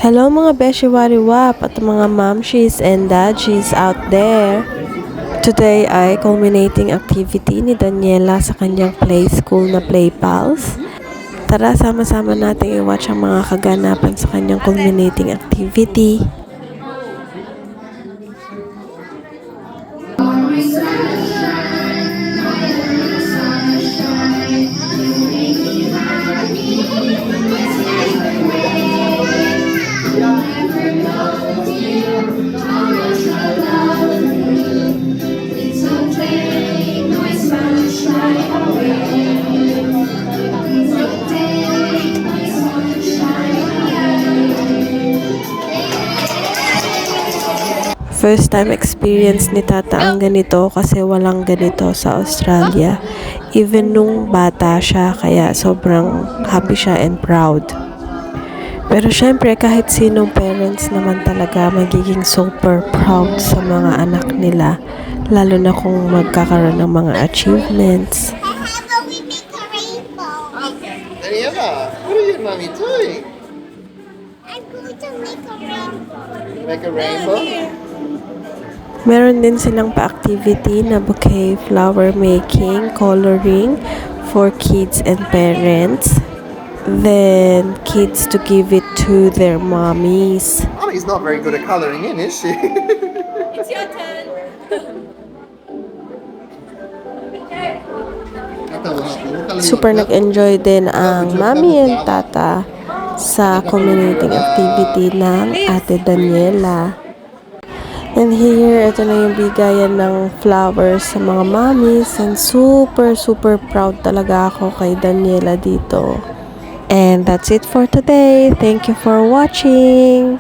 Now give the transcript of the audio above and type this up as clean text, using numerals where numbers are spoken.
Hello mga beshiwariwap at mga mamshis and dadshis out there. Today ay culminating activity ni Daniela sa kanyang play school na Play Pals. Tara, sama-sama nating i-watch ang mga kaganapan sa kanyang culminating activity. First time experience ni Tata ang ganito kasi walang ganito sa Australia. Even nung bata siya, kaya sobrang happy siya and proud. Pero syempre kahit sinong parents naman talaga magiging super proud sa mga anak nila. Lalo na kung magkakaroon ng mga achievements. Daniela, what are you and mommy doing? I'm going to make a rainbow. Make a rainbow? Meron din silang pa-activity na bouquet flower making, coloring for kids and parents. Then, kids to give it to their mommies. Mommy's not very good at colouring in, is she? It's your turn. Super nag-enjoy din ang mami and tata sa community activity ng Ate Daniela. And here, ito na yung bigayan ng flowers sa mga mommies. And super proud talaga ako kay Daniela dito. And that's it for today. Thank you for watching.